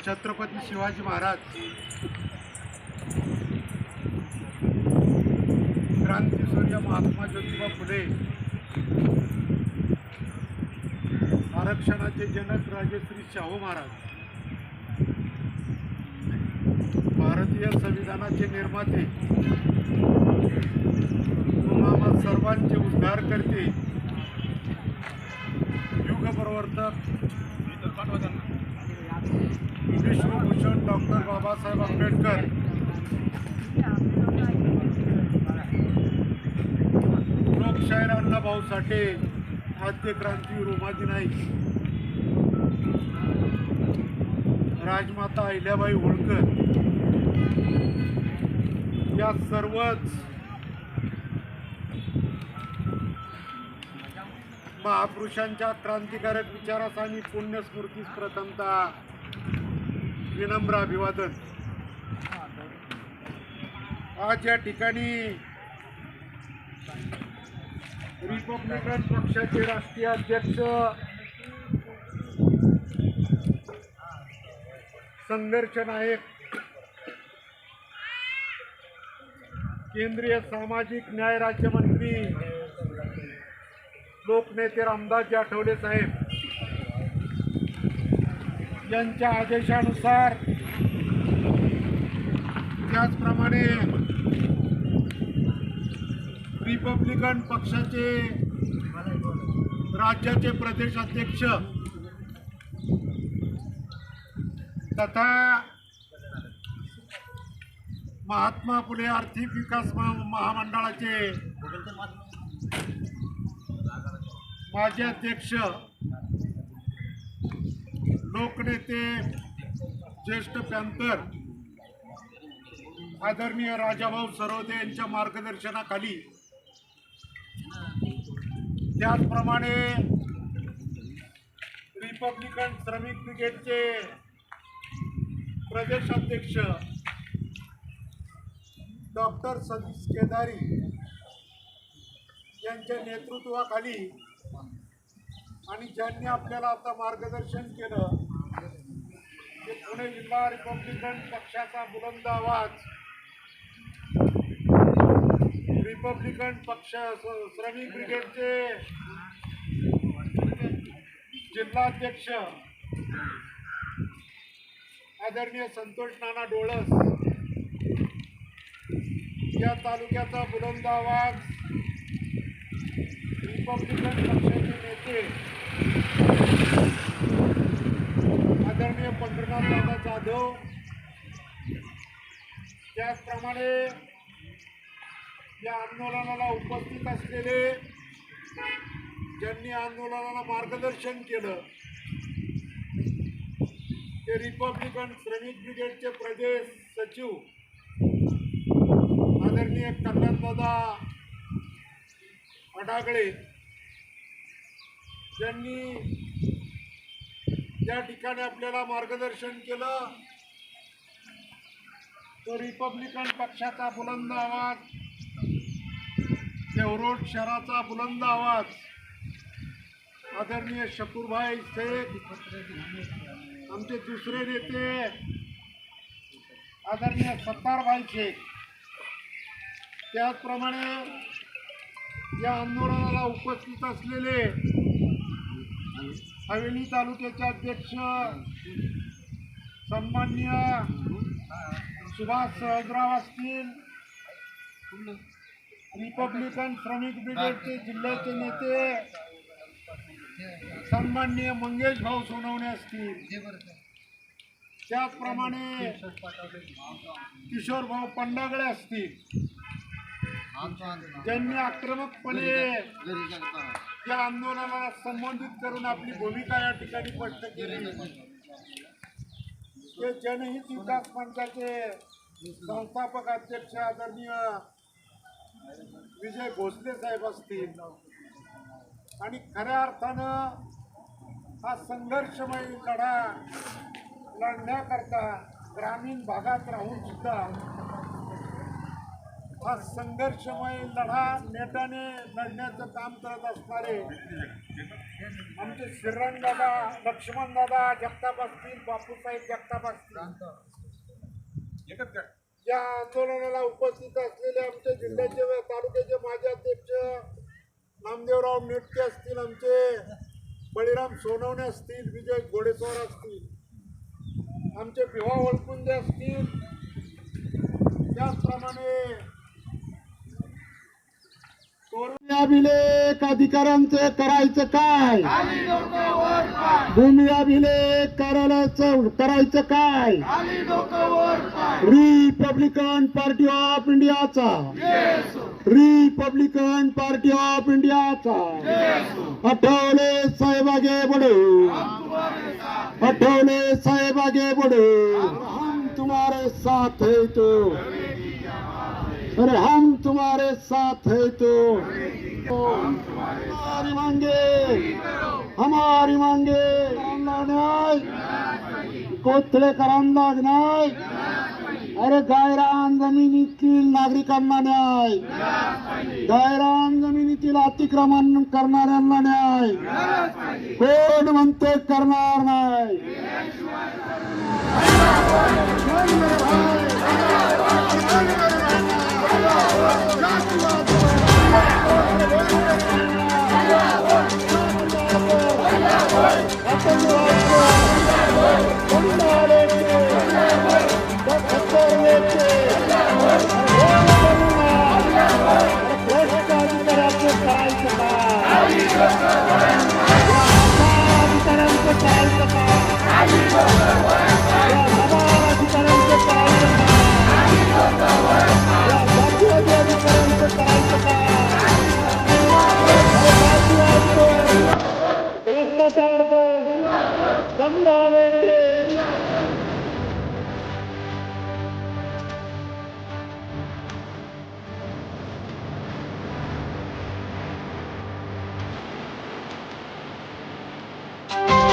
छत्रपती शिवाजी महाराज क्रांतीसूर्य महात्मा ज्योतिबा फुले, आरक्षणाचे जनक राजश्री शाहू महाराज, भारतीय संविधानाचे निर्माते, आम्हा सर्वांचे उद्धार करते, युगप्रवर्तक विश्वभूषण डॉक्टर बाबासाहेब आंबेडकर लोकशाहीर अण्णाभाऊ साठे, आद्य क्रांतीवीर उमाजी नाईक, राजमाता अहिल्याबाई होळकर या सर्वच महापुरुषांच्या क्रांतिकारक विचारास आणि पुण्यस्मृतीस प्रथमतः विनम्र अभिवादन। आज या ठिकाणी रिपब्लिकन पक्षाचे राष्ट्रीय अध्यक्ष, संघर्ष नायक, केंद्रीय सामाजिक न्याय राज्यमंत्री, लोकनेते रामदासजी आठवले साहेब यांच्या आदेशानुसार, त्याचप्रमाणे रिपब्लिकन पक्षाचे राज्याचे प्रदेश अध्यक्ष तथा महात्मा फुले आर्थिक विकास महामंडळाचे माजी अध्यक्ष, लोकनेते, ज्येष्ठ पॅंथर आदरणीय राजाभाऊ सरोदे यांच्या मार्गदर्शनाखाली, त्याचप्रमाणे रिपब्लिकन श्रमिक ब्रिगेडचे प्रदेश अध्यक्ष डॉक्टर सतीश केदारी यांच्या नेतृत्वाखाली आणि ज्यांनी आपल्याला आता मार्गदर्शन केलं ते पुणे जिल्हा रिपब्लिकन पक्षाचा बुलंद आवाज, रिपब्लिकन पक्ष श्रमिक ब्रिगेडचे जिल्हाध्यक्ष आदरणीय संतोष नाना डोळस, या तालुक्याचा बुलंद आवाज रिपब्लिकन पक्षाचे नेते आदरणीय पंढरनाथ दादा जाधव, त्याचप्रमाणे या आंदोलनाला उपस्थित असलेले, ज्यांनी आंदोलनाला मार्गदर्शन केलं ते रिपब्लिकन श्रमिक ब्रिगेडचे प्रदेश सचिव आदरणीय कल्याणदादा अडागळे, ज्यांनी या ठिकाणी आपल्याला मार्गदर्शन केलं, तो रिपब्लिकन पक्षाचा बुलंद आवाज, देवरोड शहराचा बुलंद आवाज आदरणीय शकूरभाई शेख, आमचे दुसरे नेते आदरणीय सत्तारभाई शेख, त्याचप्रमाणे या आंदोलनाला उपस्थित असलेले हवेली तालुक्याचे अध्यक्ष सन्माननीय सुभाष सहजराव असतील, रिपब्लिकन श्रमिक ब्रिगेडचे जिल्ह्याचे नेते सन्माननीय मंगेश भाऊ सोनवणे असतील, त्याचप्रमाणे किशोर भाऊ पंडागळे असतील, ज्यांनी आक्रमकपणे या आंदोलनाला संबोधित करून आपली भूमिका या ठिकाणी स्पष्ट केली। ते जनहित विकास मंचाचे संस्थापक अध्यक्ष आदरणीय विजय भोसले साहेब असतील आणि खऱ्या अर्थानं हा संघर्षमय लढा लढण्याकरता ग्रामीण भागात राहून सुद्धा हा संघर्षमय लढा नेटाने लढण्याचं काम करत असणारे आमचे श्रीरंगदादा, लक्ष्मणदादा जगताप असतील, बापूसाहेब जगताप असतील, या आंदोलनाला उपस्थित असलेले आमचे जिल्ह्याचे तालुक्याचे माजी अध्यक्ष नामदेवराव नेटके असतील, आमचे बळीराम सोनवणे असतील, विजय घोडेस्वार असतील, आमचे भिवा वळकुंदे असतील, त्याचप्रमाणे अभिलेख अधिकाऱ्यांचे करायचं काय, भूमी अभिलेख कार्यालयाचं करायचं काय, रिपब्लिकन पार्टी ऑफ इंडियाचा, रिपब्लिकन पार्टी ऑफ इंडियाचा आठवले साहेब आगे बढ़ो, आठवले साहेब आगे बढ़ो, हम तुम्हारे साथ है तो, अरे हम तुम्हारे साथ है तो, हमारी मांगे, हमारी मांगे, न्याय कोथळेकरांना न्याय, अरे गायरान जमिनीतील नागरिकांना न्याय, गायरान जमिनीतील अतिक्रमण करणाऱ्यांना न्याय, कोण म्हणते करणार नाही, भ्रष्टाचार बंद